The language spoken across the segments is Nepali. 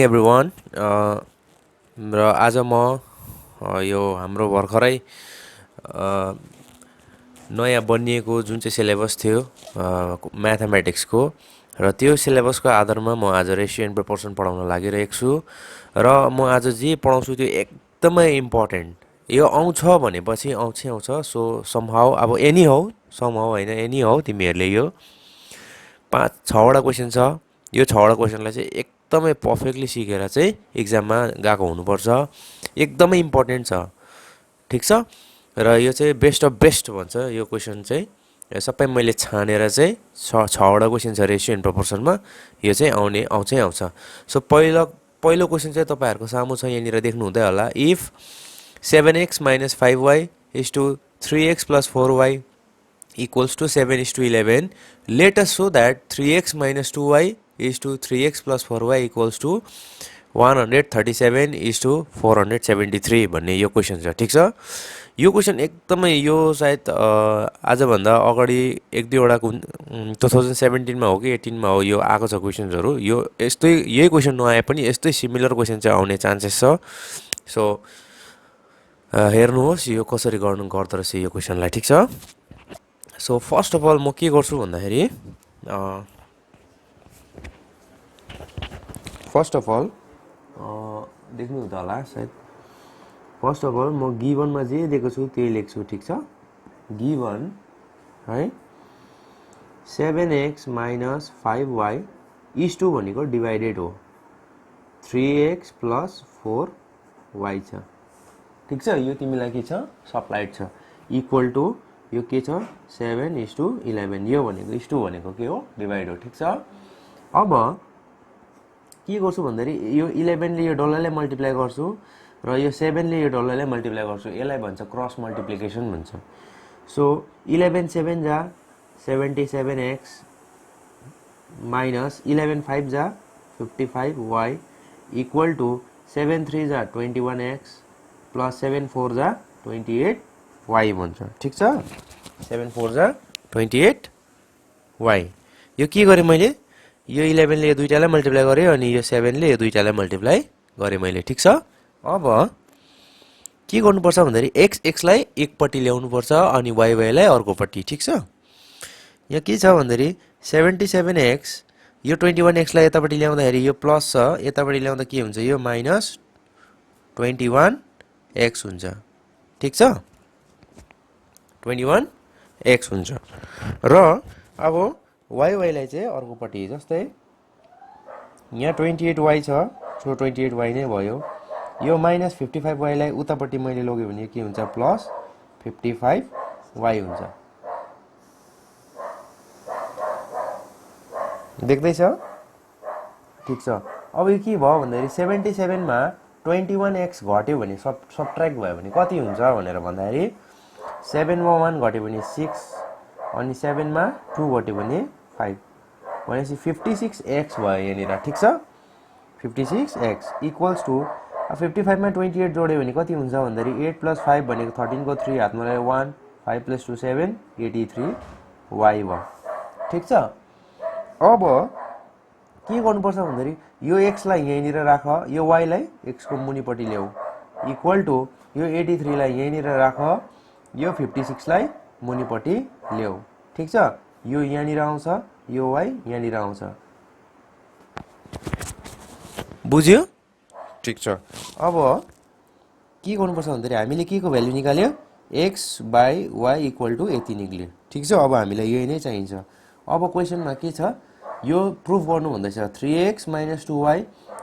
एभ्रिवान र आज म यो हाम्रो भर्खरै नयाँ बनिएको जुन चाहिँ सिलेबस थियो म्याथमेटिक्सको र त्यो सिलेबसको आधारमा म आज रेसियो एन्ड प्रपोर्सन पढाउन लागिरहेको छु र म आज जे पढाउँछु त्यो एकदमै इम्पोर्टेन्ट यो आउँछ भनेपछि आउँछै आउँछ सो समहाउ अब एनी हौ समहाउ होइन एनी हौ तिमीहरूले यो 5-6वटा क्वेसन छ यो 6वटा क्वेसनलाई चाहिँ एकदमै पर्फेक्टली सिकेर चाहिँ इक्जाममा गएको हुनुपर्छ एकदमै इम्पोर्टेन्ट छ ठिक छ र यो चाहिँ बेस्ट अफ बेस्ट भन्छ यो क्वेसन चाहिँ सबै मैले छानेर चाहिँ 6वटा क्वेसन छ रेसियो एन्ड प्रपोर्सनमा यो चाहिँ आउँछै आउँछ सो पहिलो क्वेसन चाहिँ तपाईँहरूको सामु छ यहाँनिर देख्नुहुँदै होला if 7x minus 5y is to 3x plus 4y equals to 7:11. Let us show that 3x minus 2y is to 3x plus 4y equals to 137 is to 473 भन्ने यो क्वेसन छ ठिक छ यो क्वेसन एकदमै यो सायद आजभन्दा अगाडि एक दुईवटा 2017 मा हो कि 18 मा हो यो आएको छ क्वेसन्सहरू यो यही क्वेसन नआए पनि यस्तै सिमिलर क्वेसन चाहिँ आउने चान्सेस छ सो हेर्नुहोस् यो कसरी गर्दो रहेछ यो क्वेसनलाई ठिक छ सो फर्स्ट अफ अल म के गर्छु भन्दाखेरि फर्स्ट अफ अल देख्नुहुन्छ होला सायद फर्स्ट अफ अल म गिभनमा जे दिएको छु त्यही लेख्छु ठिक छ गिभन है 7x minus 5y is to भनेको डिभाइडेड हो 3x plus 4y छ ठिक छ यो तिमीलाई के छ सप्लाइड छ इक्वल टु यो के छ 7:11 यो भनेको इस टु भनेको के हो डिभाइड हो ठिक छ अब के गर्छु भन्दाखेरि यो 11 ले यो डल्लालाई मल्टिप्लाई गर्छु र यो 7 ले यो डल्लालाई मल्टिप्लाई गर्छु यसलाई भन्छ क्रस मल्टिप्लिकेसन भन्छ सो 11 7 जा 77x माइनस 11 5 जा 55y इक्वल टु 7 3 जा 21x प्लस 7 4 जा 28y भन्छ ठिक छ 7 4 जा 28y यो के गरे मैले यो 11 ले यो दुईटालाई मल्टिप्लाई गरे अनि यो 7 ले यो दुईटालाई मल्टिप्लाई गरे मैले ठिक छ अब के गर्नुपर्छ भन्दाखेरि x x लाई एकपट्टि ल्याउनु पर्छ अनि y y लाई अर्कोपट्टि ठिक छ यहाँ के छ भन्दाखेरि 77x यो 21x लाई यतापट्टि ल्याउँदाखेरि यो प्लस छ यतापट्टि ल्याउँदा के हुन्छ यो माइनस 21x हुन्छ ठिक छ 21x हुन्छ र अब y लाई चाहिँ अर्कोपट्टि जस्तै यहाँ 28y छ सो 28y नै भयो यो माइनस 55y लाई उतापट्टि मैले लग्यो भने के हुन्छ प्लस 55y हुन्छ देख्दैछ ठिक छ अब यो के भयो भन्दाखेरि 77 मा 21x घट्यो भने सबट्र्याक्ट भयो भने कति हुन्छ भनेर भन्दाखेरि 7 मा 1 घट्यो भने 6 अनि 7 मा 2 घट्यो भने 5 भनेपछि 56x भयो यहाँनिर ठिक छ 56x इक्वल्स टु 55 मा 28 जोड्यो भने कति हुन्छ भन्दाखेरि 8 + 5 भनेको 13 को 3 हातमा ल्यायो 1 5 + 2 7 83y भयो ठिक छ अब के गर्नुपर्छ भन्दाखेरि यो x लाई यहाँनिर राख यो y लाई x को मुनिपट्टि ल्याऊ इक्वल टु यो 83 लाई यहाँनिर राख यो 56 लाई मुनिपट्टि ल्याऊ ठिक छ यो यहाँनिर आउँछ यो y यहाँनिर आउँछ बुझ्यो ठिक छ अब के गर्नुपर्छ भन्दाखेरि हामीले के को भ्यालु निकाल्यो x / y = यति निक्ल्यो ठिक छ अब हामीलाई यही नै चाहिन्छ अब क्वेशनमा के छ यो प्रुफ गर्नु भन्दैछ 3x - 2y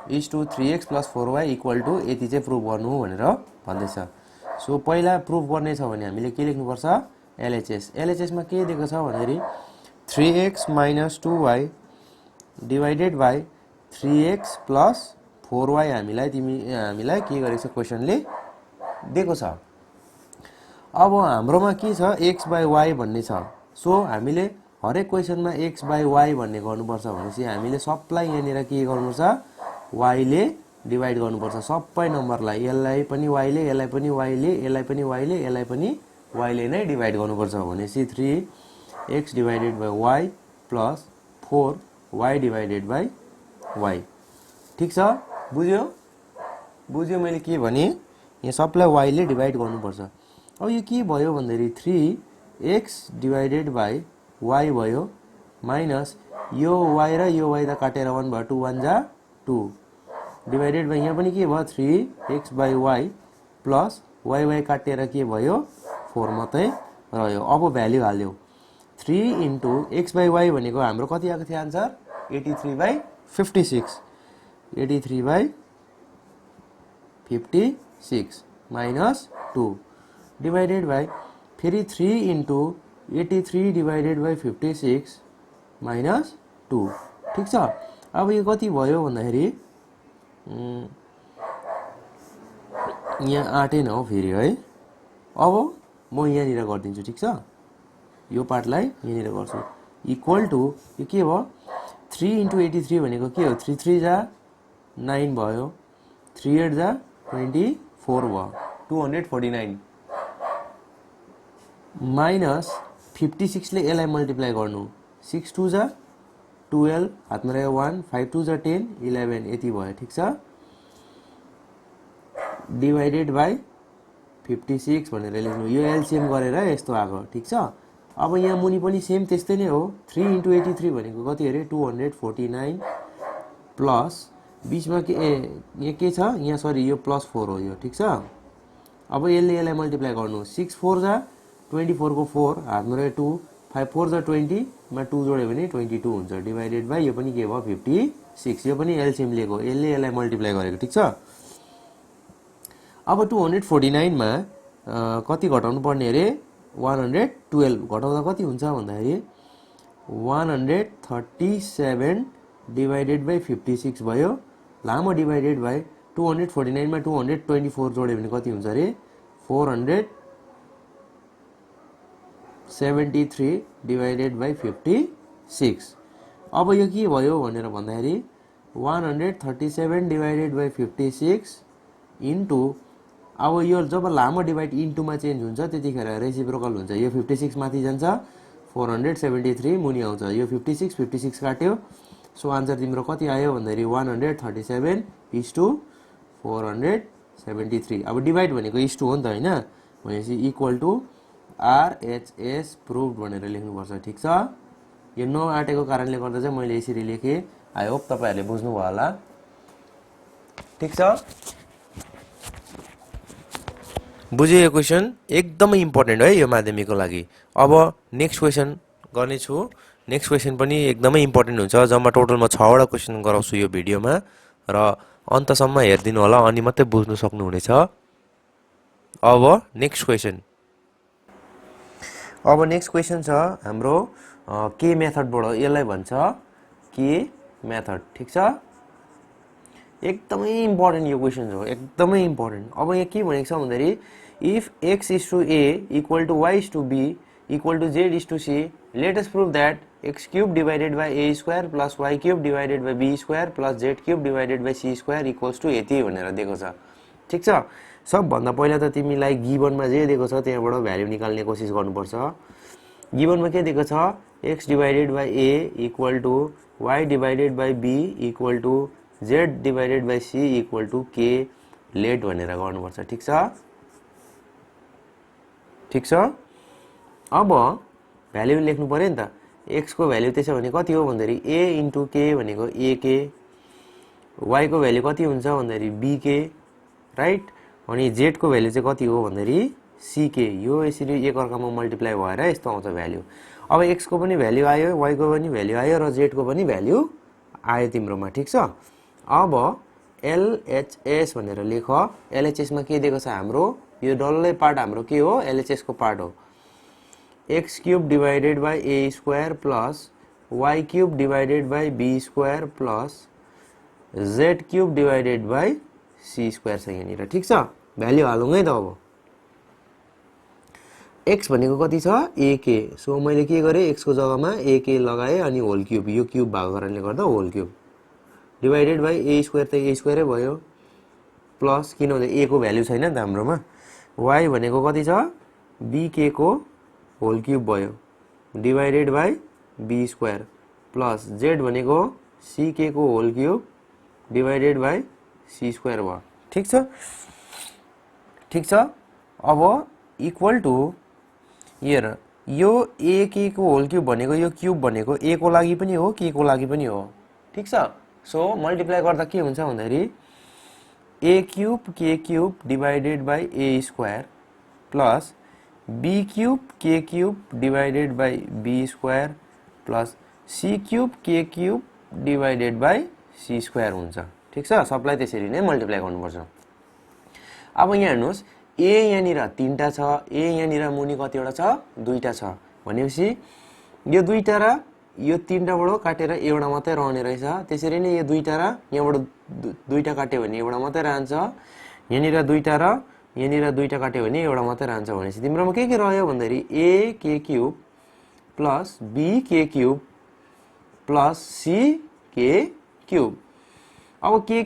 = 3x + 4y = यति चाहिँ प्रुफ गर्नु भनेर भन्दैछ सो पहिला प्रुफ गर्ने छ भने हामीले के लेख्नु पर्छ LHS मा के दिएको छ भन्दाखेरि 3x - 2y / 3x + 4y हामीलाई के गरेको छ क्वेशनले दिएको छ अब हाम्रोमा के छ x / y भन्ने छ सो हामीले हरेक क्वेशनमा x / y भन्ने गर्नुपर्छ भनेपछि हामीले सबलाई यहाँनिर के गर्नुपर्छ y ले डिवाइड गर्नुपर्छ सबै नम्बरलाई यसलाई पनि y ले यसलाई पनि y ले यसलाई पनि y ले यसलाई पनि y ले नै डिवाइड गर्नुपर्छ भनेपछि 3x / y + 4y / y ठीक छ बुझ्यो बुझ्यो मैले के भने यहाँ सबलाई y ले डिभाइड गर्नुपर्छ। अब यो के भयो भन्दाखेरि 3x डिभाइडेड बाई y भयो माइनस यो y र यो y त काटेर 1 भयो 2 1 जा 2 डिभाइडेड बाई यहाँ पनि के भयो 3x by y plus y काटेर के भयो 4 मात्रै रह्यो। अब भ्याल्यु हाल्यो 3 इन्टु x बाई y भनेको हाम्रो कति आएको थियो आन्सर 83/56 83/56 माइनस 2 डिभाइडेड बाई फेरि 3 इन्टु 83 डिभाइडेड बाई 56 माइनस 2 ठिक छ। अब यो कति भयो भन्दाखेरि यहाँ आँटेन हो फेरि है। अब म यहाँनिर गरिदिन्छु ठिक छ, यो पार्टलाई यहाँनिर गर्छु इक्वल टु यो के भयो 3 इन्टु 83 भनेको के हो 3 3 जा 9 भयो 3 8 जा 24 भयो 249 माइनस 56 ले यसलाई मल्टिप्लाई गर्नु 6 2 जा 12 हातमा रहेको 1 5 2 जा 10 11 यति भयो ठिक छ डिभाइडेड बाई 56 भनेर लेख्नु यो एलसीएम गरेर यस्तो आएको ठिक छ। अब यहाँ मुनि पनि सेम त्यस्तै नै हो 3 इन्टु 83 भनेको कति अरे 249 प्लस बीचमा के यहाँ के छ यहाँ सरी यो प्लस 4 हो यो ठिक छ। अब यसलाई मल्टिप्लाई गर्नु 6 4 जा 24 को 4 हातमा रहेको 2 5 4 जा 20 मा 2 जोड्यो भने 22 हुन्छ डिभाइडेड बाई यो पनि के भयो 56 यो पनि एलसीएम लिएको यसलाई मल्टिप्लाई गरेको ठिक छ। अब 249 मा कति घटाउनु पर्ने अरे 112 घटाउँदा कति हुन्छ भन्दाखेरि 137 डिभाइडेड बाई 56 भयो लामो डिभाइडेड बाई 249 मा 224 जोड्यो भने कति हुन्छ अरे 473 डिभाइडेड बाई 56। अब यो के भयो भनेर भन्दाखेरि 137 डिभाइडेड बाई 56 इन्टु अब यो जब लामो डिभाइड इन्टुमा चेन्ज हुन्छ त्यतिखेर रेसिप्रोकल हुन्छ यो 56 माथि जान्छ 473 मुनि आउँछ यो 56 काट्यो सो आन्सर तिम्रो कति आयो भन्दाखेरि 137 इज टु 473। अब डिभाइड भनेको इज टु हो नि त होइन भनेपछि इक्वल टु आरएचएस प्रुभड भनेर लेख्नुपर्छ ठिक छ। यो नआटेको कारणले गर्दा चाहिँ मैले यसरी लेखेँ आई होप तपाईहरुले बुझ्नुभयो होला ठिक छ। बुझ्यो यो क्वेसन एकदमै इम्पोर्टेन्ट है यो माध्यमिकको लागि। अब नेक्स्ट क्वेसन गर्ने छु नेक्स्ट क्वेसन पनि एकदमै इम्पोर्टेन्ट हुन्छ जम्मा टोटलमा 6 वटा क्वेसन गराउँछु यो भिडियोमा र अन्तसम्म हेर्दिनु होला अनि मात्रै बुझ्नु सक्नुहुनेछ। अब नेक्स्ट क्वेसन छ हाम्रो के मेथडबाट यसलाई भन्छ के मेथड ठिक छ। एकदमै इम्पोर्टेन्ट यो क्वेसन हो एकदमै इम्पोर्टेन्ट। अब यहाँ के भनेको छ भन्दाखेरि if x is to a equal to y is to b equal to z is to c let us prove that x cube divided by a square plus y cube divided by b square plus z cube divided by c square equals to यति भनेर दिएको छ ठिक छ। सबभन्दा पहिला त तिमीलाई गिभनमा जे दिएको छ त्यहाँबाट भ्यालु निकाल्ने कोसिस गर्नुपर्छ। गिभनमा के दिएको छ x divided by a equal to y divided by b equal to z divided by c equal to k let भनेर गर्नुपर्छ ठिक छ ठिक छ। अब भ्यालु लेख्नु पर्यो नि त x को भ्यालु त्यसो भने कति हो भन्दाखेरि a इन्टु k भनेको ak y को भ्यालु कति हुन्छ भन्दाखेरि bk राइट अनि z को भ्यालु चाहिँ कति हो भन्दाखेरि ck यो यसरी एक अर्कामा मल्टिप्लाई भएर यस्तो आउँछ भ्यालु। अब x को पनि भ्यालु आयो y को पनि भ्यालु आयो र z को पनि भ्यालु आयो तिम्रोमा ठिक छ। अब LHS भनेर लेख LHS मा के दिएको छ हाम्रो यो डल्लै पार्ट हाम्रो के हो LHS को पार्ट हो x cube divided by a square plus y cube divided by b square plus z cube divided by c square छ यहाँनिर ठिक छ। भ्यालु हालौँ है त अब x भनेको कति छ ak सो मैले के गरेँ x को जग्गामा ak लगाएँ अनि होल क्यूब यो क्यूब भएको कारणले गर्दा whole cube divided by a square त a स्क्वायरै भयो प्लस किनभने a को भ्यालु छैन नि त हाम्रोमा y भनेको कति छ bk को होल क्यूब भयो divided by b square plus z भनेको ck को whole cube divided by C square भयो ठीक छ अब इक्वल टु हेर यो a k को होल क्यूब भनेको यो क्यूब भनेको a को लागि पनि हो k को लागि पनि हो ठीक छ सो मल्टिप्लाई गर्दा के हुन्छ भन्दाखेरि a cube k cube divided by a square plus b cube k cube divided by b square plus c cube k cube divided by c square हुन्छ ठीक छ सबलाई त्यसरी नै मल्टिप्लाई गर्नुपर्छ अब यहाँ हेर्नुस् a यहाँनिर तीनटा छ a यहाँनिर मुनि कतिवटा छ दुईटा छ भनेपछि यो दुईटा र यो तीनटाबाट काटेर एउटा मात्रै रहने रहेछ त्यसरी नै यो दुईटा र यहाँबाट दुईटा काट्यो भने एउटा मात्रै रहन्छ यहाँनिर दुईटा र यहाँनिर दुईटा काट्यो भने एउटा मात्रै रहन्छ भनेपछि तिम्रोमा के रह्यो भन्दाखेरि a k cube plus b k cube plus c k cube अब k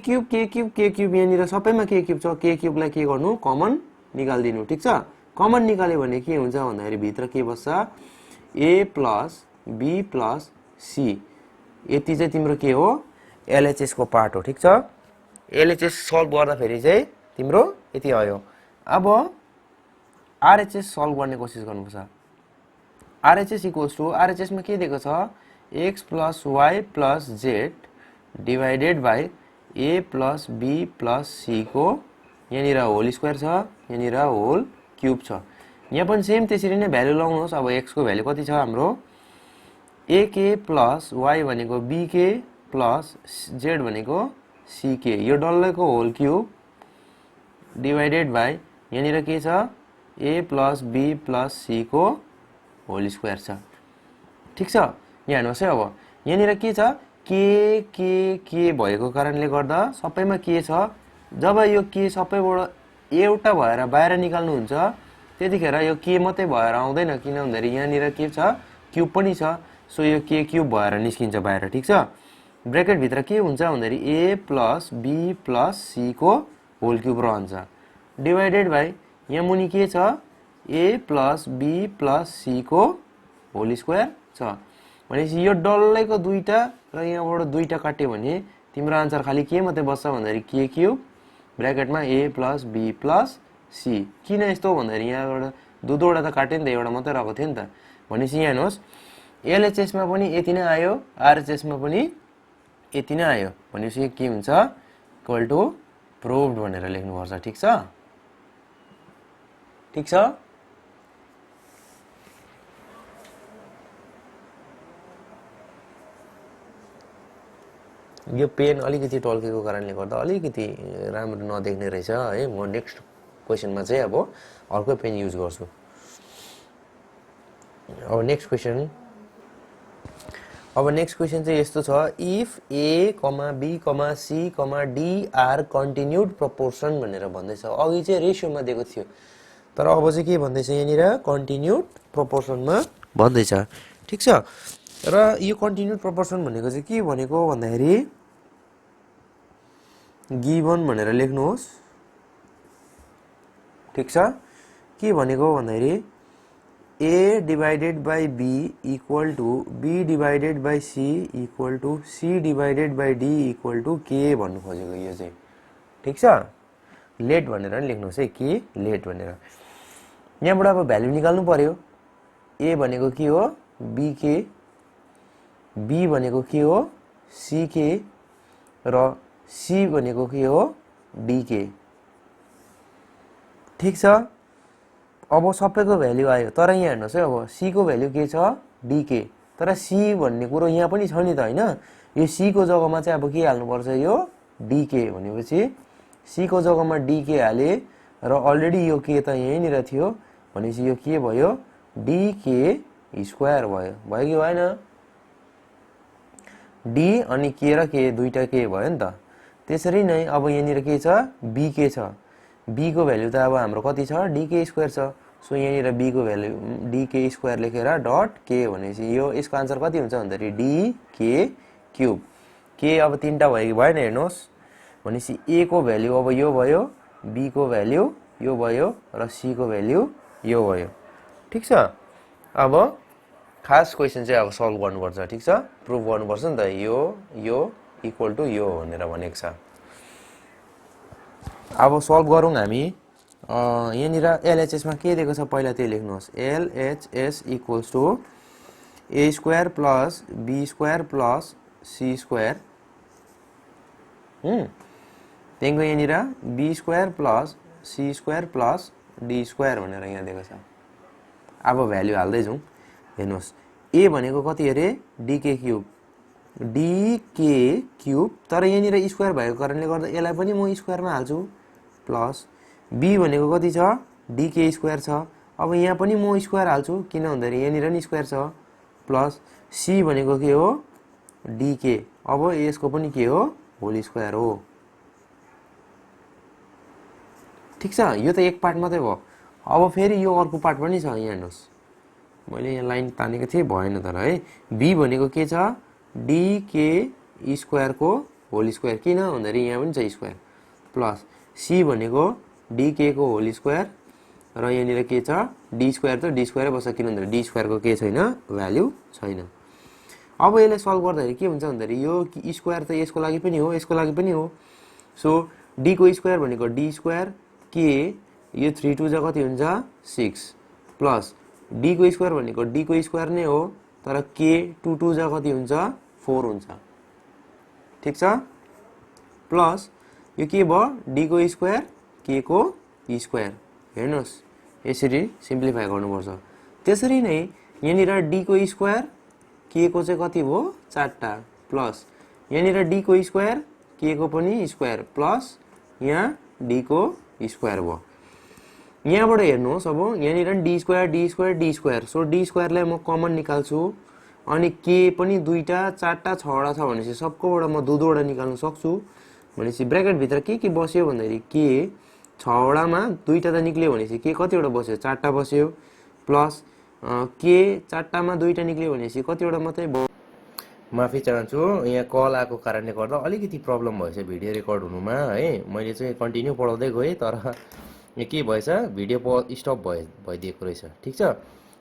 क्यूब यहाँनिर सबैमा k क्यूब छ k क्यूबलाई के गर्नु कमन निकाल्दिनु ठीक छ कमन निकाल्यो भने के हुन्छ भन्दाखेरि भित्र के बस्छ a plus b plus c यति चाहिँ तिम्रो के हो LHS को पार्ट हो ठीक छ LHS सल्भ गर्दा फेरि चाहिँ तिम्रो यति आयो अब RHS सल्भ गर्ने कोसिस गर्नुपर्छ RHS इक्वल्स टु RHS मा के दिएको छ x plus y plus z divided by a plus b plus c को यहाँनिर होल स्क्वायर छ यहाँनिर होल क्यूब छ यहाँ पनि सेम त्यसरी नै भ्यालु लाउनुहोस् अब x को भ्यालु कति छ हाम्रो ak प्लस y भनेको bk प्लस z भनेको ck यो डल्लैको होल क्यूब डिवाइडेड बाइ यहाँनिर के छ a plus b plus c को होल स्क्वायर छ ठीक छ यहाँ हेर्नुहोस् है अब यहाँनिर के छ के भएको कारणले गर्दा सबैमा के छ जब यो के सबैबाट एउटा भएर बाहिर निकाल्नु हुन्छ त्यतिखेर यो के मात्रै भएर आउँदैन किन भन्दाखेरि यहाँनिर के छ क्यूब पनि छ सो यो के क्यूब भएर निस्किन्छ बाहिर ठीक छ ब्र्याकेट भित्र के हुन्छ भन्दाखेरि a plus b plus c को होल क्यूब रहन्छ डिवाइडेड बाइ यहाँ मुनि के छ a plus b plus c को होल स्क्वायर छ भनेपछि यो डल्लैको दुईटा र यहाँबाट दुईटा काट्यो भने तिम्रो आन्सर खाली के मात्रै बस्छ भन्दाखेरि के क्यूब ब्र्याकेटमा a plus b plus c किन यस्तो भन्दाखेरि यहाँबाट दुईवटा त काट्यो नि त एउटा मात्रै रहेको थियो नि त भनेपछि यहाँ हेर्नुहोस् LHS मा पनि यति नै आयो RHS मा पनि यति नै आयो भनेपछि के हुन्छ इक्वल टु प्रुभड भनेर लेख्नुपर्छ ठीक छ यो पेन अलिकति टल्केको कारणले गर्दा अलिकति राम्रो नदेख्ने रहेछ है म नेक्स्ट क्वेशनमा चाहिँ अब अर्को पेन युज गर्छु अब नेक्स्ट क्वेशन चाहिँ यस्तो छ if a, b, c, d are continued proportion भनेर भन्दैछ अघि चाहिँ रेशियोमा दिएको थियो तर अब चाहिँ के भन्दैछ यहाँनिर कन्टिन्युड प्रोपोर्सनमा भन्दैछ ठीक छ र यो कन्टिन्युड प्रोपोर्सन भनेको चाहिँ के भनेको भन्दाखेरि गिवन भनेर लेख्नुहोस् ठीक छ के भनेको भन्दाखेरि a divided by b equal to b divided by c equal to c divided by d equal to k भन्नु खोजेको यो चाहिँ ठीक छ लेट भनेर नि लेख्नुहोस् है के लेट भनेर यहाँबाट अब भ्यालु निकाल्नु पर्यो a भनेको के हो bk b भनेको के हो ck र c भनेको के हो dk ठीक छ अब सबैको भ्यालु आयो तर यहाँ हेर्नुहोस् है अब c को भ्यालु के छ dk तर c भन्ने कुरो यहाँ पनि छ नि त हैन यो c को जग्गामा चाहिँ अब के हाल्नु पर्छ यो dk भनेपछि c को जग्गामा dk हाले र अलरेडी यो k त यहीँनिर थियो भनेपछि यो के भयो dk स्क्वायर भयो कि भएन d अनि k र k दुईटा k भयो नि त त्यसरी नै अब यहाँनिर के छ bk छ b को भ्यालु त अब हाम्रो कति छ dk स्क्वायर छ सो यहाँनिर b को भ्यालु dk स्क्वायर लेखेर डट k भनेपछि यो यसको आन्सर कति हुन्छ भन्दाखेरि dk क्यूब k अब तीनटा भयो कि भएन हेर्नुहोस् भनेपछि a को भ्यालु अब यो भयो b को भ्यालु यो भयो र c को भ्यालु यो भयो ठीक छ अब खास क्वेशन चाहिँ अब सल्भ गर्नुपर्छ ठीक छ प्रुभ गर्नुपर्छ नि त यो इक्वल टु यो भनेर भनेको छ अब सल्भ गरौँ हामी। यहाँनिर एलएचएसमा के दिएको छ पहिला त्यही लेख्नुहोस्। LHS equals to A square plus B square plus C square, त्यहाँदेखिको यहाँनिर B square plus C square plus D square भनेर यहाँ दिएको छ। अब भ्याल्यु हाल्दै जाउँ। हेर्नुहोस् ए भनेको कति अरे डिके क्युब, डिके क्युब, तर यहाँनिर स्क्वायर भएको कारणले गर्दा यसलाई पनि म स्क्वायरमा हाल्छु, प्लस बी भनेको कति छ डिके स्क्वायर छ, अब यहाँ पनि म स्क्वायर हाल्छु किन भन्दाखेरि यहाँनिर नि स्क्वायर छ, प्लस सी भनेको के हो डिके, अब यसको पनि के हो होल स्क्वायर हो। ठिक छ, यो त एक पार्ट मात्रै भयो। अब फेरि यो अर्को पार्ट पनि छ, यहाँ हेर्नुहोस् मैले यहाँ लाइन तानेको थिएँ भएन तर है। बी भनेको के छ डिके स्क्वायरको होल स्क्वायर, किन भन्दाखेरि यहाँ पनि छ स्क्वायर, प्लस सी भनेको डिके को होल स्क्वायर र यहाँनिर के छ डी स्क्वायर, त डी स्क्वायरै बस्छ किन भन्दाखेरि डी स्क्वायरको के छैन भ्याल्यु छैन। अब यसलाई सल्भ गर्दाखेरि के हुन्छ भन्दाखेरि यो स्क्वायर त यसको लागि पनि हो यसको लागि पनि हो, सो डी को स्क्वायर भनेको डी स्क्वायर के, यो 3 2 जा कति हुन्छ 6, प्लस डी को स्क्वायर भनेको डी को स्क्वायर नै हो तर के 2 2 जा कति हुन्छ 4 हुन्छ। ठिक छ, प्लस यो के भयो डी को स्क्वायर के को स्क्वायर, हेर्नुहोस् यसरी सिम्प्लिफाई गर्नुपर्छ। त्यसरी नै यहाँनिर डी को स्क्वायर के को चाहिँ कति भयो 4टा, प्लस यहाँनिर डी को स्क्वायर के को पनि स्क्वायर, प्लस यहाँ डी को स्क्वायर भयो। यहाँबाट हेर्नुहोस् अब यहाँनिर D square D square D square, so D स्क्वायरलाई म कमन निकाल्छु अनि के पनि 2टा 4टा 6वटा छ भनेपछि सबकोबाट म 2 निकाल्न सक्छु भनेपछि ब्र्याकेट भित्र के बस्यो भन्दाखेरि के 6वटामा 2टा त निक्ल्यो भनेपछि के कतिवटा बस्यो 4टा बस्यो, प्लस के 4टामा 2टा निक्ल्यो भनेपछि कतिवटा मात्रै भयो। माफी चाहन्छु, यहाँ कल आएको कारणले गर्दा अलिकति प्रब्लम भएछ भिडियो रेकर्ड हुनुमा है। मैले चाहिँ कन्टिन्यू पढाउँदै गएँ तर यहाँ के भएछ भिडियो स्टप भइदिएको रहेछ। ठिक छ,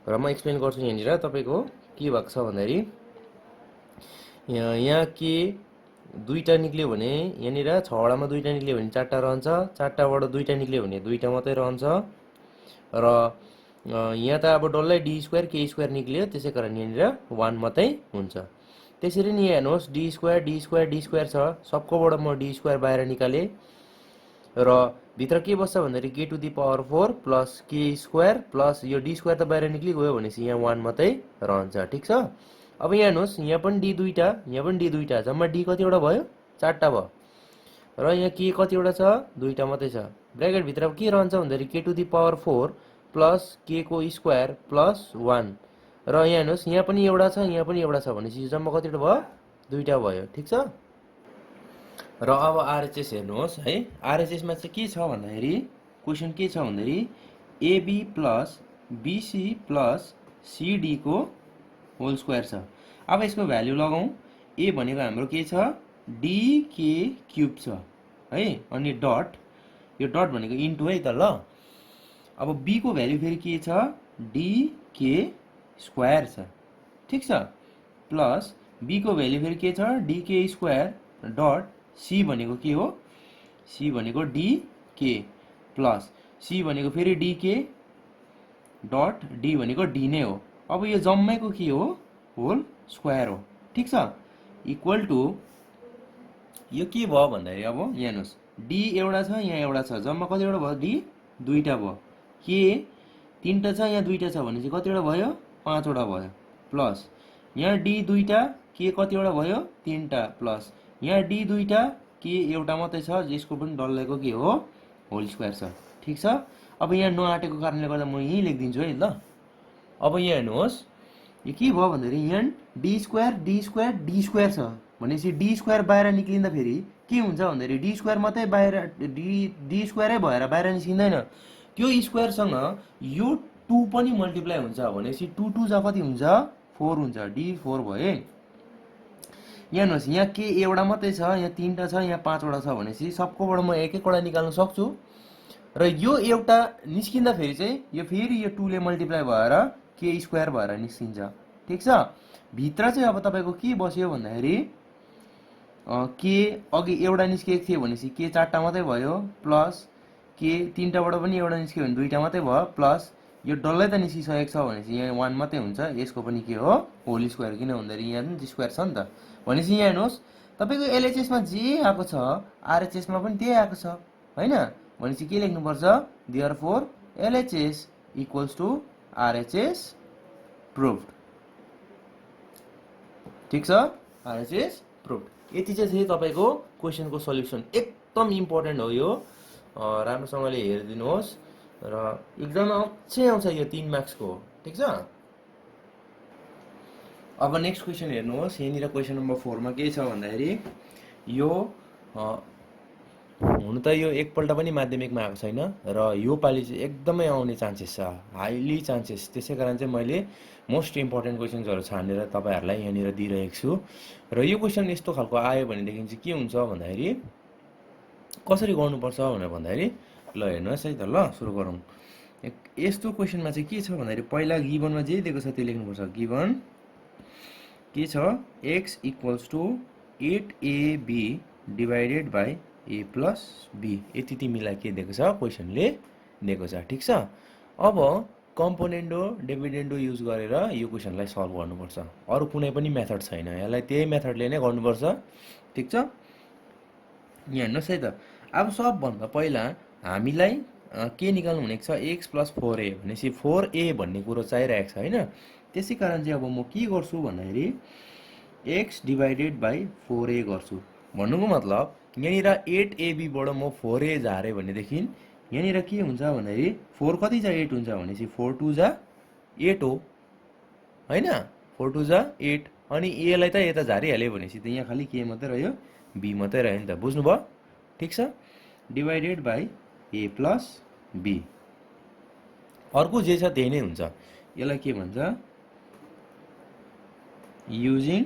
र म एक्सप्लेन गर्छु। यहाँनिर तपाईँको के भएको छ भन्दाखेरि यहाँ के 2टा निक्ल्यो भने यहाँनिर 6वटामा 2टा निक्ल्यो भने 4टा रहन्छ, 4टाबाट 2टा निक्ल्यो भने 2टा मात्रै रहन्छ, र यहाँ त अब डल्लै डी स्क्वायर के स्क्वायर निक्ल्यो त्यसै कारण यहाँनिर 1 मात्रै हुन्छ। त्यसरी नि हेर्नुहोस् D square D square D square छ, सबकोबाट म डी स्क्वायर बाहिर निकालेँ र भित्र के बस्छ भन्दाखेरि के टु दी पावर 4 प्लस के स्क्वायर, प्लस यो डी स्क्वायर त बाहिर निक्लिगयो भनेपछि यहाँ 1 मात्रै रहन्छ। ठिक छ, अब यहाँ हेर्नुहोस् यहाँ पनि डी 2टा यहाँ पनि डी 2टा, जम्मा डी कतिवटा भयो 4टा भयो, र यहाँ के कतिवटा छ 2टा मात्रै छ। ब्र्याकेट भित्र के रहन्छ भन्दाखेरि के टु दी पावर 4 प्लस के को स्क्वायर प्लस 1, र यहाँ हेर्नुहोस् यहाँ पनि एउटा छ यहाँ पनि एउटा छ भनेपछि जम्मा कतिवटा भयो 2टा भयो। ठिक छ, र अब आरएचएस हेर्नुहोस् है। आरएचएसमा चाहिँ के छ भन्दाखेरि क्वेसन के छ भन्दाखेरि AB plus BC plus CD को होल स्क्वायर छ। अब यसको भ्याल्यु लगाउँ। ए भनेको हाम्रो के छ डिके क्युब छ है, अनि डट, यो डट भनेको इन्टु है त ल। अब बी को भ्याल्यु फेरि के छ डिके स्क्वायर छ। ठिक छ, प्लस बी को भ्याल्यु फेरि के छ डिके स्क्वायर डट सी भनेको के हो सी भनेको डिके, प्लस सी भनेको फेरि डिके डट डी भनेको डी नै हो। अब यो जम्मैको के हो होल स्क्वायर हो। ठिक छ, इक्वल टु यो के भयो भन्दाखेरि अब यहाँ हेर्नुहोस् डी एउटा छ यहाँ एउटा छ, जम्मा कतिवटा भयो डी 2टा भयो, के 3टा छ यहाँ 2टा छ भनेपछि कतिवटा भयो 5वटा भयो, प्लस यहाँ डी 2टा के कतिवटा भयो 3टा, प्लस यहाँ डी 2टा के एउटा मात्रै छ जसको पनि डल्लैको के हो होल स्क्वायर छ। ठिक छ, अब यहाँ नआटेको कारणले गर्दा म यहीँ लेखिदिन्छु है ल। अब यहाँ हेर्नुहोस् यो के भयो भन्दाखेरि यहाँ D square D square D square छ भनेपछि डी स्क्वायर बाहिर निक्लिँदा फेरि के हुन्छ भन्दाखेरि डी स्क्वायर मात्रै बाहिर डी स्क्वायरै भएर बाहिर निस्किँदैन, त्यो स्क्वायरसँग यो 2 पनि मल्टिप्लाई हुन्छ भनेपछि 2 2 जा कति हुन्छ 4 हुन्छ, डी 4 भयो। यहाँ हेर्नुहोस् यहाँ के एउटा मात्रै छ यहाँ 3टा छ यहाँ 5वटा छ भनेपछि सबकोबाट म एक एकवटा निकाल्न सक्छु, र यो एउटा निस्किँदा फेरि चाहिँ यो फेरि यो 2 ले मल्टिप्लाई भएर के स्क्वायर भएर निस्किन्छ। ठिक छ, भित्र चाहिँ अब तपाईँको के बस्यो भन्दाखेरि के अघि एउटा निस्किएको थियो भनेपछि के 4टा मात्रै भयो प्लस के 3टाबाट पनि एउटा निस्क्यो भने 2टा मात्रै भयो प्लस यो डल्लै त निस्किसकेको छ भनेपछि यहाँ 1 मात्रै हुन्छ यसको पनि के हो होल स्क्वायर किन भन्दाखेरि यहाँ पनि स्क्वायर छ नि त भनेपछि यहाँ हेर्नुहोस् तपाईँको एलएचएसमा जे आएको छ आरएचएसमा पनि त्यही आएको छ होइन भनेपछि के लेख्नुपर्छ therefore LHS equals to RHS proved ठिक छ आरएचएस प्रुभड यति चाहिँ थियो तपाईँको क्वेसनको सल्युसन एकदम इम्पोर्टेन्ट हो यो राम्रोसँगले हेरिदिनुहोस् र एक्जाममा अझै आउँछ यो 3 मार्क्सको ठिक छ अब नेक्स्ट क्वेसन हेर्नुहोस् यहाँनिर क्वेसन नम्बर 4 मा के छ भन्दाखेरि यो हुन त यो एकपल्ट पनि माध्यमिकमा आएको छैन र यो पालि चाहिँ एकदमै आउने चान्सेस छ हाइली चान्सेस त्यसै कारण चाहिँ मैले मोस्ट इम्पोर्टेन्ट क्वेसन्सहरू छानेर तपाईँहरूलाई यहाँनिर दिइरहेको छु र यो क्वेसन यस्तो खालको आयो भनेदेखि चाहिँ के हुन्छ भन्दाखेरि कसरी गर्नुपर्छ भनेर भन्दाखेरि ल हेर्नुहोस् है त ल सुरु गरौँ यस्तो क्वेसनमा चाहिँ के छ भन्दाखेरि पहिला गिभनमा जे दिएको छ त्यो लेख्नुपर्छ गिभन के छ x equals to 8ab divided by a plus b यति तिमीलाई के दिएको छ क्वेसनले दिएको छ ठिक छ अब कम्पोनेन्डो डिभिडेन्डो युज गरेर यो क्वेसनलाई सल्भ गर्नुपर्छ अरू कुनै पनि मेथड छैन यसलाई त्यही मेथडले नै गर्नुपर्छ ठिक छ यहाँ हेर्नुहोस् है त अब सबभन्दा पहिला हामीलाई के निकाल्नु भनेको छ x प्लस 4a भनेपछि 4a भन्ने कुरो चाहिरहेको छ होइन त्यसै कारण चाहिँ अब म के गर्छु भन्दाखेरि x डिभाइडेड बाई 4a गर्छु भन्नुको मतलब यहाँनिर 8ab बाट म 4a झारेँ भनेदेखि यहाँनिर के हुन्छ भन्दाखेरि 4 कति जा 8 हुन्छ भनेपछि 4 2 जा 8 हो होइन 4 2 जा 8 अनि a लाई त यता झारिहाल्यो भनेपछि त यहाँ खालि के मात्रै रह्यो b मात्रै रह्यो नि त बुझ्नुभयो ठिक छ divided by a plus b अर्को जे छ त्यही नै हुन्छ यसलाई के भन्छ युजिङ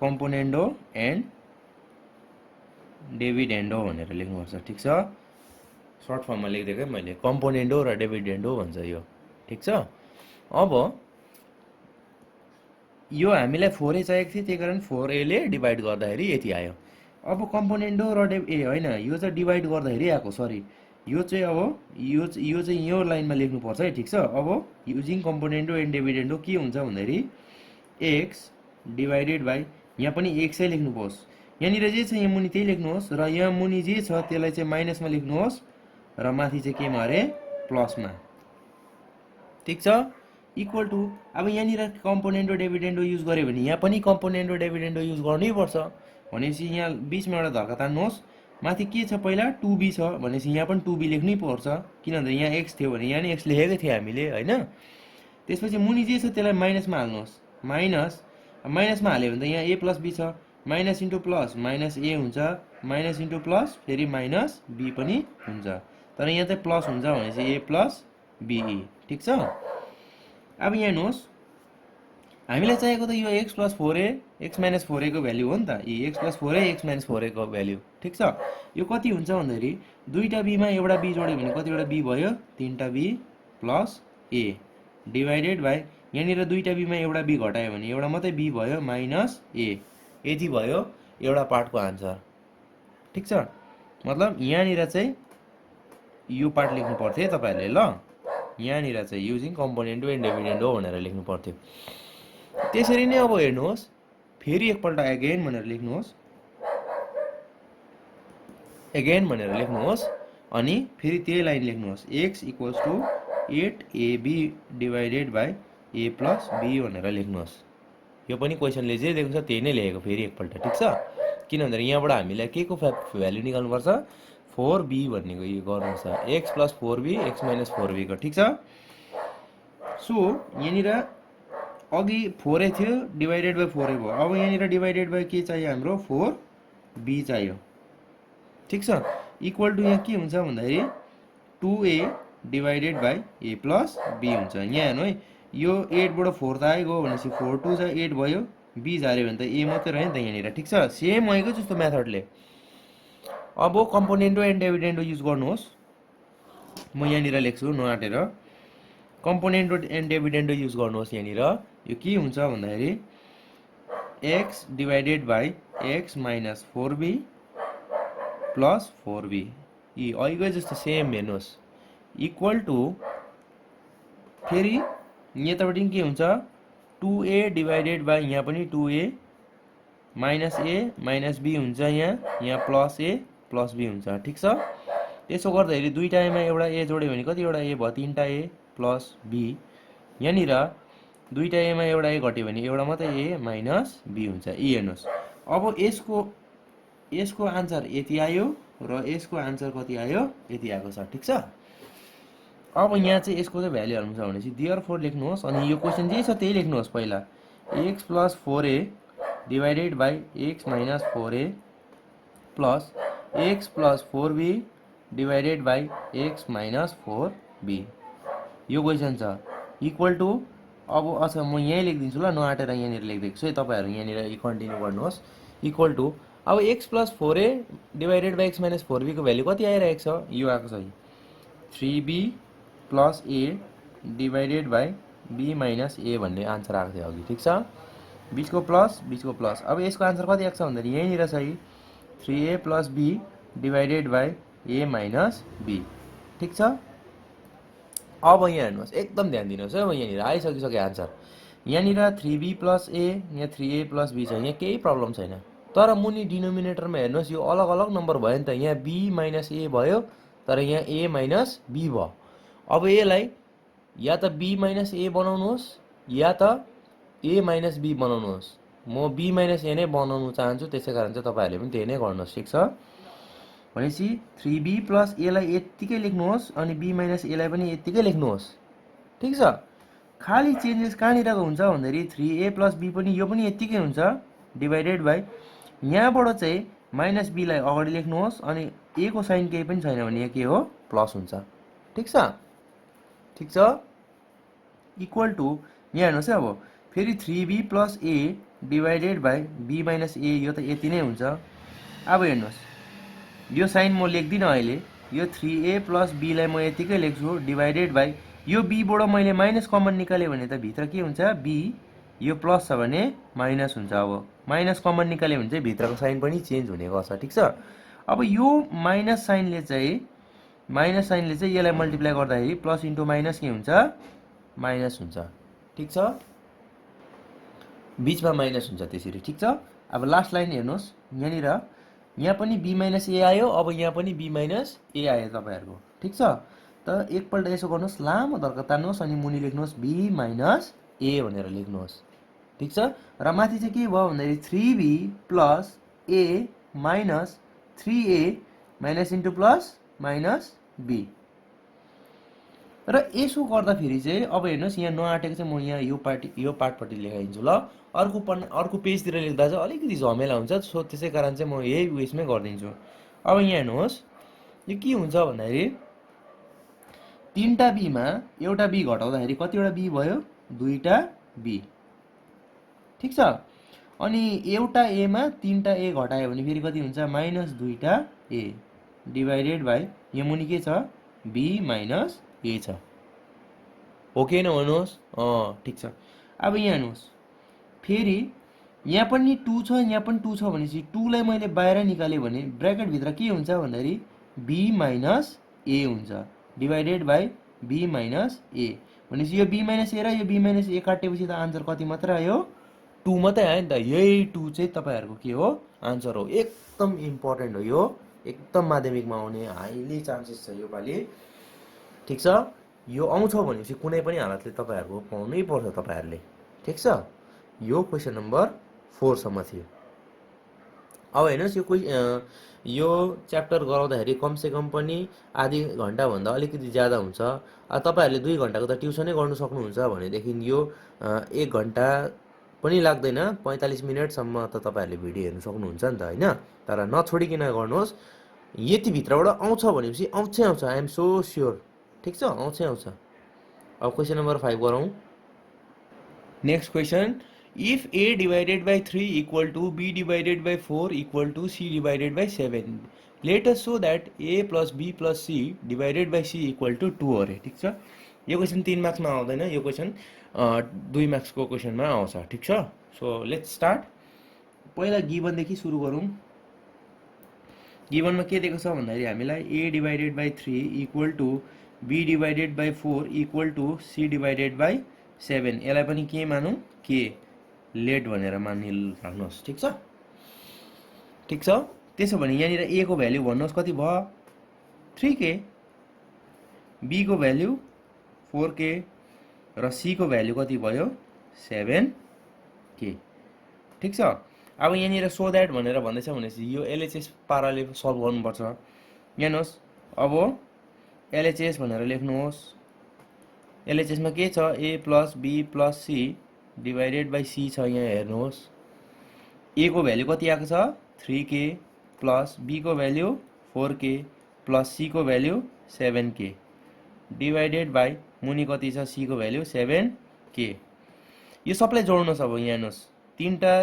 कम्पोनेन्डो एन्ड डिभिडेन्डो भनेर लेख्नुपर्छ ठिक छ सर्ट फर्ममा लेखिदिएकै मैले कम्पोनेन्डो र डिभिडेन्डो भन्छ यो ठिक छ अब यो हामीलाई 4a चाहिएको थियो त्यही कारण 4a ले डिभाइड गर्दाखेरि यति आयो अब कम्पोनेन्डो र होइन यो चाहिँ डिभाइड गर्दाखेरि आएको सरी यो चाहिँ अब यो चाहिँ यो लाइनमा लेख्नुपर्छ है ठिक छ अब युजिङ कम्पोनेन्डो एन्ड डिभिडेन्डो के हुन्छ भन्दाखेरि x डिभाइडेड बाई यहाँ पनि x नै लेख्नुहोस् यहाँनिर जे छ यहाँ मुनि त्यही लेख्नुहोस् र यहाँ मुनि जे छ त्यसलाई चाहिँ माइनसमा लेख्नुहोस् र माथि चाहिँ केमा अरे प्लसमा ठिक छ इक्वल टु अब यहाँनिर कम्पोनेन्डो डिभिडेन्डो युज गर्यो भने यहाँ पनि कम्पोनेन्डो डिभिडेन्डो युज गर्नैपर्छ भनेपछि यहाँ बिचमा एउटा धक्का तान्नुहोस् माथि के छ पहिला 2b छ भनेपछि यहाँ पनि 2b लेख्नै पर्छ किनभने यहाँ x थियो भने यहाँ नि x लेखेकै थियो हामीले होइन त्यसपछि मुनि जे छ त्यसलाई माइनसमा हाल्नुहोस् माइनसमा हाल्यो भने त यहाँ a प्लस b छ minus into plus minus a हुन्छ माइनस इन्टु प्लस फेरि माइनस b पनि हुन्छ तर यहाँ चाहिँ प्लस हुन्छ भनेपछि a प्लस be ठिक छ अब यहाँ हेर्नुहोस् हामीलाई चाहिएको त यो x plus 4a x minus 4a को भ्याल्यु हो नि त x plus 4a x minus 4a को भ्याल्यु ठिक छ यो कति हुन्छ भन्दाखेरि दुईटा b मा एउटा b जोड्यो भने कतिवटा b भयो 3टा b plus a divided by यहाँनिर दुईटा b मा एउटा b घटायो भने एउटा मात्रै b भयो माइनस a यति भयो एउटा पार्टको आन्सर ठिक छ मतलब यहाँनिर चाहिँ यो पार्ट लेख्नु पर्थ्यो तपाईहरुले ल यहाँनिर चाहिँ युजिङ कम्पोनेन्डो एन्ड डिभिडेन्डो भनेर लेख्नु पर्थ्यो त्यसरी नै अब हेर्नुहोस् फेरि एकपल्ट अगेन भनेर लेख्नुहोस् अगेन भनेर लेख्नुहोस् अनि फेरि त्यही लाइन लेख्नुहोस् x equals to 8ab divided by a plus b भनेर लेख्नुहोस् यो पनि क्वेसनले जे दिएको छ त्यही नै लेखेको फेरि एकपल्ट ठिक छ किन भन्दा यहाँबाट हामीलाई के को भ्यालु निकाल्नुपर्छ 4b भन्नेको यो गर्नुपर्छ x plus 4b x minus 4b को ठिक छ सो यहाँनिर अघि 4a थियो डिभाइडेड बाई 4a भयो अब यहाँनिर डिभाइडेड बाई के चाहियो हाम्रो 4b चाहियो ठिक छ इक्वल टु यहाँ के हुन्छ भन्दाखेरि 2a divided by a plus b हुन्छ यहाँ हेर्नु है यो 8 बाट 4 त आइगयो भनेपछि 4 2 जा 8 भयो b झार्यो भने त a मात्रै रह्यो नि त यहाँनिर ठिक छ सेम आएको जस्तो मेथडले अब कम्पोनेन्डो एन्ड डिभिडेन्डो युज गर्नुहोस् म यहाँनिर लेख्छु नआटेर कम्पोनेन्डो एन्ड डिभिडेन्डो युज गर्नुहोस् यहाँनिर यो के हुन्छ भन्दाखेरि x divided by x minus 4b plus 4b यी अहिलेकै जस्तो सेम हेर्नुहोस् इक्वल टु फेरि यतापट्टि के हुन्छ 2a डिभाइडेड बाई यहाँ पनि 2a minus a minus b हुन्छ यहाँ प्लस a प्लस b हुन्छ ठिक छ। त्यसो गर्दाखेरि दुईटा एमा एउटा a जोड्यो भने कतिवटा a भयो तीनटा a प्लस b यहाँनिर दुईटा एमा एउटा a घट्यो भने एउटा मात्रै a माइनस b हुन्छ यी हेर्नुहोस्। अब यसको आन्सर यति आयो र यसको आन्सर कति आयो यति आएको छ ठिक छ। अब यहाँ चाहिँ यसको चाहिँ भ्यालु हाल्नु छ भनेपछि देयरफोर लेख्नुहोस् अनि यो क्वेसन जे छ त्यही लेख्नुहोस् पहिला x plus 4a divided by x minus 4a plus x plus 4b divided by x minus 4b यो क्वेसन छ इक्वल टु अब अच्छा म यहीँ लेखिदिन्छु ल नआटेर यहाँनिर लेखिदिएको छु है तपाईँहरू यहाँनिर कन्टिन्यू गर्नुहोस् इक्वल टु अब x plus 4a divided by x minus 4b को भ्यालु कति आइरहेको छ यो आएको छ 3b plus a divided by b minus a भन्ने आन्सर आएको थियो अघि ठिक छ बिचको प्लस अब यसको आन्सर कति आएको छ भन्दाखेरि यहीँनिर छ 3a plus b divided by a minus b ठिक छ। अब यहाँ हेर्नुहोस् एकदम ध्यान दिनुहोस् है यहाँनिर आइसकिसक्यो आन्सर यहाँनिर 3b प्लस a यहाँ 3a प्लस b छ यहाँ केही प्रब्लम छैन तर मुनि डिनोमिनेटरमा हेर्नुहोस् यो अलग अलग नम्बर भयो नि त यहाँ b माइनस a भयो तर यहाँ a माइनस b भयो। अब यसलाई या त b माइनस a बनाउनुहोस् या त a माइनस b बनाउनुहोस् म b माइनस a नै बनाउनु चाहन्छु त्यसै कारण चाहिँ तपाईँहरूले पनि त्यही नै गर्नुहोस् ठिक छ। भनेपछि 3b प्लस a लाई यत्तिकै लेख्नुहोस् अनि b माइनस a लाई पनि यत्तिकै लेख्नुहोस् ठिक छ। खाली चेन्जेस कहाँनिरको हुन्छ भन्दाखेरि 3a प्लस b पनि यो पनि यत्तिकै हुन्छ डिभाइडेड बाई यहाँबाट चाहिँ माइनस b लाई अगाडि लेख्नुहोस् अनि a को साइन केही पनि छैन भने के हो प्लस हुन्छ ठिक छ इक्वल टु यहाँ हेर्नुहोस् है अब फेरि 3b plus a divided by b minus a यो त यति नै हुन्छ। अब हेर्नुहोस् यो साइन म लेख्दिनँ अहिले यो 3a प्लस b लाई म यतिकै लेख्छु डिभाइडेड बाई यो b बाट मैले माइनस कमन निकालेँ भने त भित्र के हुन्छ b यो प्लस छ भने माइनस हुन्छ अब माइनस कमन निकाल्यो भने चाहिँ भित्रको साइन पनि चेन्ज हुने गर्छ ठिक छ। अब यो माइनस साइनले चाहिँ यसलाई मल्टिप्लाई गर्दाखेरि प्लस इन्टु माइनस के हुन्छ माइनस हुन्छ ठिक छ बीचमा माइनस हुन्छ त्यसरी ठिक छ। अब लास्ट लाइन हेर्नुहोस् यहाँनिर यहाँ पनि b माइनस a आयो अब यहाँ पनि b माइनस a आयो तपाईँहरूको ठिक छ। त एकपल्ट यसो गर्नुहोस् लामो धर्का तान्नुहोस् अनि मुनि लेख्नुहोस् b माइनस a भनेर लेख्नुहोस् ठिक छ। र माथि चाहिँ के भयो भन्दाखेरि 3b plus a minus 3a minus into plus minus b र यसो गर्दाखेरि चाहिँ अब हेर्नुहोस् यहाँ नआटेको चाहिँ म यहाँ यो पार्टपट्टि लेखाइदिन्छु ल अर्को पेजतिर लेख्दा चाहिँ अलिकति झमेला हुन्छ सो त्यसै कारण चाहिँ म यही उयसमै गरिदिन्छु। अब यहाँ हेर्नुहोस् यो के हुन्छ भन्दाखेरि तीनटा बीमा एउटा बी घटाउँदाखेरि कतिवटा बी भयो दुईटा बी ठिक छ। अनि एउटा ए मा तीनटा ए घटायो भने फेरि कति हुन्छ माइनस दुईटा ए डिभाइडेड बाई यो मुनि के छ बी माइनस ए छ हो कि हैन भन्नुहोस् ठिक छ। अब यहाँ हेर्नुहोस् फेरि यहाँ पनि 2 छ यहाँ पनि 2 छ भनेपछि 2 लाई मैले बाहिर निकालेँ भने ब्र्याकेट भित्र के हुन्छ भन्दाखेरि b माइनस a हुन्छ divided by b minus a भनेपछि यो b माइनस a र यो b माइनस a काटेपछि त आन्सर कति मात्र आयो 2 मात्रै आयो नि त यही 2 चाहिँ तपाईहरुको के हो आन्सर हो। एकदम इम्पोर्टेन्ट हो यो एकदम माध्यमिकमा आउने हाइली चान्सेस छ यो पालि ठिक छ। यो आउँछ भनेपछि कुनै पनि हालतले तपाईहरुको पाउनै पर्छ तपाईहरुले ठिक छ। यो क्वेशन नम्बर 4 सम्म थियो। अब हेर्नुस् यो च्याप्टर गराउँदाखेरि कम से कम पनि आधी घण्टा भन्दा अलिकति ज्यादा हुन्छ। तपाईहरुले 2 घण्टाको त ट्युसनै गर्न सक्नुहुन्छ भनेदेखि यो 1 घण्टा पनि लाग्दैन 45 मिनेटसम्म त तपाईहरुले भिडियो हेर्न सक्नुहुन्छ नि त हैन। तर नछोडिकिन गर्नुहोस् यति भित्रबाट आउँछ भनेपछि आउँछै आउँछ आई एम सो स्योर ठीक छ आउँछै आउँछ। अब क्वेशन नम्बर 5 गरौँ। Next question if a divided by 3 equal to b divided by 4 equal to c divided by 7 let us show that a plus b plus c divided by c equal to 2 अरे ठीक छ। यो क्वेशन 3 मार्क्समा आउँदैन यो क्वेशन 2 मार्क्सको क्वेशनमा आउँछ ठीक छ। So let's start. पहिला गिभनदेखि सुरु गरौँ। गिभनमा के दिएको छ भन्दाखेरि हामीलाई a divided by 3 equal to b divided by 4 equal to c divided by 7। यसलाई पनि के मानौँ, के लेट भनेर मानिराख्नुहोस्। ठिक छ, ठिक छ। त्यसो भने यहाँनिर a को भ्याल्यु भन्नुहोस् कति भयो, 3k, b को भ्याल्यु 4k र c को भ्याल्यु कति भयो, 7k। ठिक छ। अब यहाँनिर सो द्याट भनेर भन्दैछ भनेपछि यो एलएचएस पाराले सल्भ गर्नुपर्छ। यहाँ हेर्नुहोस्, अब एलएचएस भनेर लेख्नुहोस्। एलएचएसमा के छ, a plus b plus c divided by c छ। यहाँ हेर्नुहोस्, a को भ्याल्यु कति आएको छ, 3k प्लस b को भ्याल्यु 4k प्लस c को भ्याल्यु 7k डिभाइडेड बाई मुनि कति छ, c को भ्याल्यु 7k। यो सबलाई जोड्नुहोस्। अब यहाँ हेर्नुहोस्, 3टा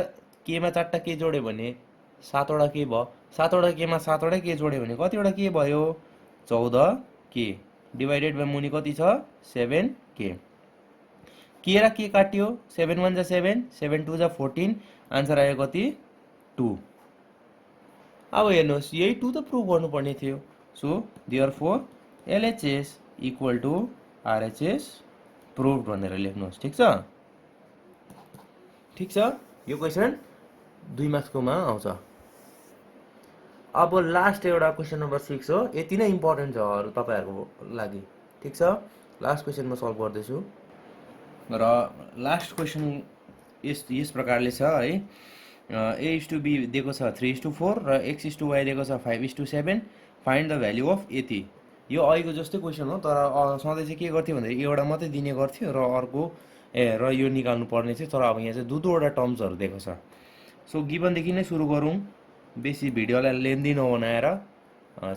केमा 4टा के जोड्यो भने 7वटा के भयो, 7वटा केमा 7वटा के जोड्यो भने कतिवटा के भयो, 14k डिभाइडेड बाई मुनि कति छ, 7k। के र के काट्यो, 7 1 जा 7, 7 2 जा 14, आन्सर आयो कति, 2। अब हेर्नुहोस्, यही 2 त प्रुभ गर्नुपर्ने थियो। So therefore LHS equal to RHS prove भनेर लेख्नुहोस्। ठिक छ, ठिक छ। यो क्वेसन 2 मार्क्सकोमा आउँछ। अब लास्ट एउटा क्वेसन नम्बर 6 हो। यति नै इम्पोर्टेन्ट छ अरू तपाईँहरूको लागि। ठिक छ, लास्ट क्वेसन म सल्भ गर्दैछु र लास्ट क्वेसन यस प्रकारले छ है। a/b दिएको छ 3:4 र x/y दिएको छ 5:7। फाइन्ड द भ्याल्यु अफ यति। यो अहिलेको जस्तै क्वेसन हो, तर सधैँ चाहिँ के गर्थ्यो भन्दाखेरि एउटा मात्रै दिने गर्थ्यो र अर्को र यो निकाल्नु पर्ने थियो। तर अब यहाँ चाहिँ दुईवटा टर्म्सहरू दिएको छ। सो गिभनदेखि नै सुरु गरौँ, बेसी भिडियोलाई लेन्दी नबनाएर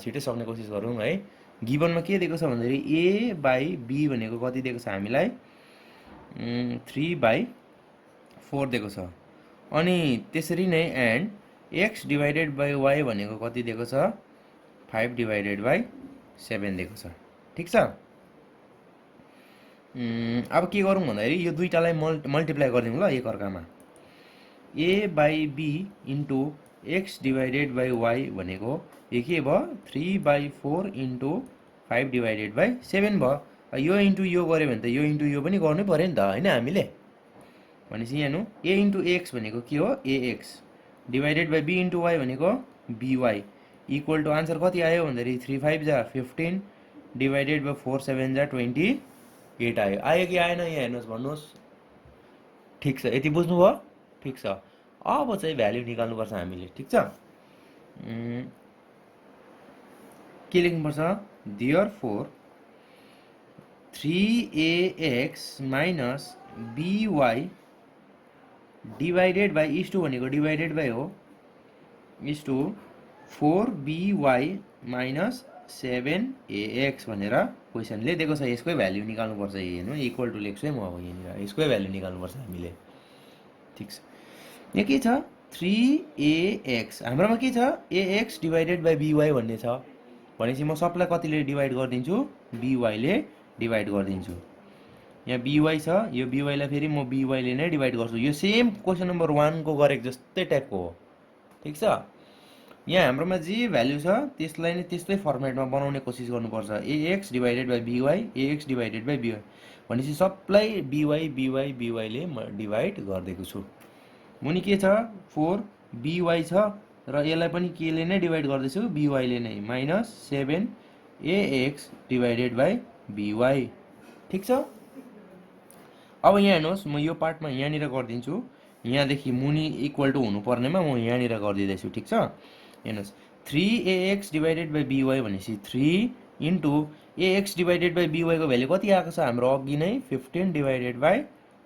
छिटै सक्ने कोसिस गरौँ है। गिभनमा के दिएको छ भन्दाखेरि a बाई b भनेको कति दिएको छ हामीलाई, 3/4 दिएको छ। अनि त्यसरी नै and x divided by y भनेको कति दिएको छ, 5 डिभाइडेड बाई 7 दिएको छ। ठिक छ। अब के गरौँ भन्दाखेरि यो दुईटालाई मल्टिप्लाई गरिदिउँ ल एकअर्कामा। a by b into x divided by y भनेको यो के भयो, 3/4 इन्टु 5 डिभाइडेड बाई 7 भयो। यो इन्टु यो गऱ्यो भने त यो इन्टु यो पनि गर्नै पऱ्यो नि त होइन हामीले। भनेपछि यहाँ हेर्नु, a इन्टु x भनेको के हो, ax divided by b into y भनेको by इक्वल टु आन्सर कति आयो भन्दाखेरि 3 5 जा 15 डिभाइडेड बाई 4 7 जा 28 आयो। आयो कि आएन, यहाँ हेर्नुहोस्, भन्नुहोस्। ठिक छ, यति बुझ्नुभयो। ठिक छ। अब चाहिँ भ्याल्यु निकाल्नुपर्छ हामीले। ठिक छ, के लेख्नुपर्छ, therefore 3ax minus by divided by is to भनेको डिभाइडेड बाई हो, is two 4by minus 7ax भनेर क्वेसनले दिएको छ। यसकै भ्याल्यु निकाल्नुपर्छ। हेर्नु, इक्वल टु लेख्छु है म अब यहाँनिर, यसकै भ्याल्यु निकाल्नुपर्छ हामीले। ठिक छ, यहाँ के छ, 3ax हाम्रोमा के छ, ax डिभाइडेड बाई by भन्ने छ। भनेपछि म सबलाई कतिले डिभाइड गरिदिन्छु, by ले डिभाइड गरिदिन्छु। यहाँ by छ, यो by लाई फेरि म by ले नै डिभाइड गर्छु। यो सेम क्वेसन नम्बर 1 को गरेको जस्तै टाइपको हो। ठिक छ। यहाँ हाम्रोमा जे भ्याल्यु छ त्यसलाई नै त्यस्तै फर्मेटमा बनाउने कोसिस गर्नुपर्छ। ax divided by by, ax divided by by भनेपछि सबलाई by ले म डिभाइड गरिदिएको छु। मुनि के छ, 4by छ र यसलाई पनि केले नै डिभाइड गर्दैछु, by ले नै, minus 7ax divided by by। ठिक छ। अब यहाँ हेर्नुहोस्, म यो पार्टमा यहाँनिर गरिदिन्छु। यहाँदेखि मुनि इक्वल टु हुनुपर्नेमा म यहाँनिर गरिदिँदैछु। ठिक छ। हेर्नुहोस्, 3ax डिभाइडेड बाई by भनेपछि 3 into ax divided by by को भ्याल्यु कति आएको छ हाम्रो अघि नै, 15 डिभाइडेड बाई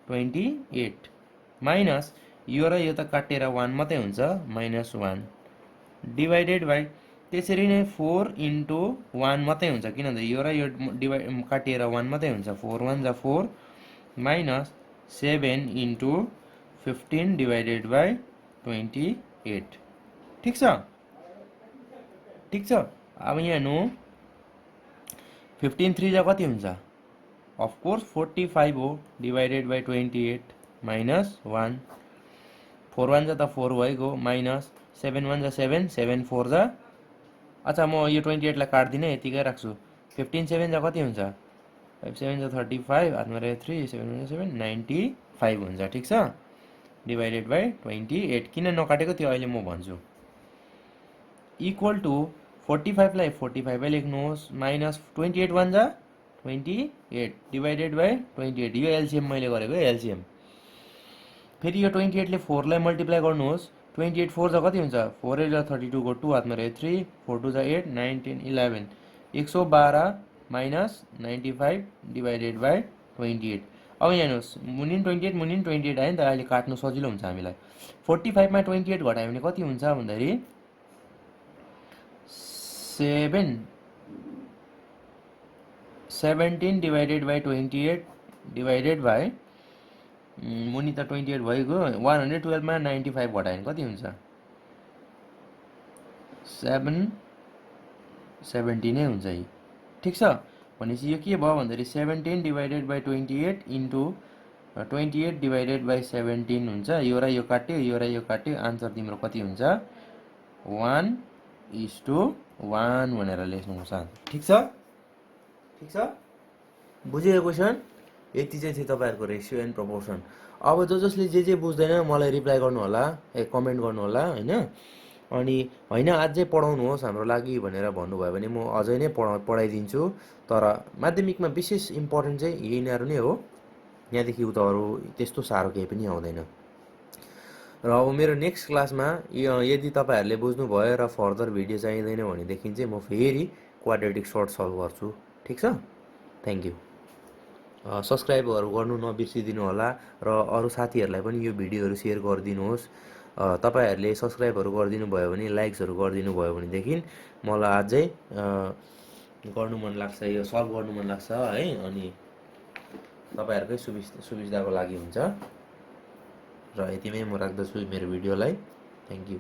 28 माइनस यो र यो त काटेर 1 मात्रै हुन्छ, माइनस 1 डिभाइडेड बाई त्यसरी नै 4 इन्टु 1 मात्रै हुन्छ, किन भन्दा यो र यो डिभाइड काटिएर 1 मात्रै हुन्छ, 4 1 जा 4 माइनस 7 इन्टु 15 डिभाइडेड बाई 28। ठिक छ, ठिक छ। अब यहाँ हेर्नु, 15 3 जा कति हुन्छ, अफकोर्स 45 हो, डिभाइडेड बाई 28 माइनस 1 4 1 जा त 4 भइगयो माइनस 7 1 जा 7 7 4 जा अच्छा म यो 28 लाई काट्दिनँ यतिकै राख्छु 15 7 जा कति हुन्छ 5 7 जा 35 हातमा रह्यो 3 7 1 जा 7 95 हुन्छ ठिक छ डिभाइडेड बाई 28 किन नकाटेको त्यो अहिले म भन्छु इक्वल टु 45 लाई 45 मै लेख्नुहोस् माइनस 28 1 जा 28 डिभाइडेड बाई 28 यो एलसिएम मैले गरेको एलसिएम फेरि यो 28 ले 4 लाई मल्टिप्लाई गर्नुहोस् 28 4 जा कति हुन्छ 4 8 जा 32 को 2 हातमा रह्यो 3 4 2 जा 8 9 10 11 112 माइनस 95 डिभाइडेड बाई 28 अब यहाँ हेर्नुहोस् मुनिन 28 मुनिन 28 आयो नि त अहिले काट्नु सजिलो हुन्छ हामीलाई 45 मा 28 घटायो भने कति हुन्छ भन्दाखेरि 17 डिभाइडेड बाई 28 डिभाइडेड बाई मुनि त 28 भइगयो 112 मा 95 घटायो भने कति हुन्छ 770 नै हुन्छ यी ठिक छ भनेपछि यो के भयो भन्दाखेरि 17 divided by 28 into 28 divided by 17 हुन्छ यो र यो काट्यो आन्सर तिम्रो कति हुन्छ 1:1 भनेर लेख्नुपर्छ ठिक छ बुझ्यो क्वेसन यति चाहिँ थियो तपाईँहरूको रेसियो एन्ड प्रपोर्सन अब जसले जे बुझ्दैन मलाई रिप्लाई गर्नु होला कमेन्ट गर्नु होला हैन अनि हैन अझै पढाउनुहोस् हाम्रो लागि भनेर भन्नुभयो भने म अझै नै पढाइदिन्छु तर माध्यमिकमा विशेष इम्पोर्टेन्ट चाहिँ यिनीहरू नै हो यहाँदेखि उता अरू त्यस्तो साह्रो केही पनि आउँदैन र अब मेरो नेक्स्ट क्लासमा यदि तपाईँहरूले बुझ्नुभयो र फर्दर भिडियो चाहिँदैन भनेदेखि चाहिँ म फेरि क्वाड्रेटिक सर्ट सल्भ गर्छु ठिक छ थ्याङ्क यू सब्सक्राइबहरू गर्नु नबिर्सिदिनु होला र अरू साथीहरूलाई पनि यो भिडियोहरू सेयर गरिदिनुहोस् तपाईहरूले सब्सक्राइबहरू गरिदिनु भयो भने लाइक्सहरू गरिदिनु भयो भनेदेखि मलाई अझै गर्नु मन लाग्छ यो सल्भ गर्नु मन लाग्छ है अनि तपाईहरुकै सुविधाको लागि हुन्छ र यतिमै म राख्दछु मेरो भिडियोलाई थ्याङ्क यू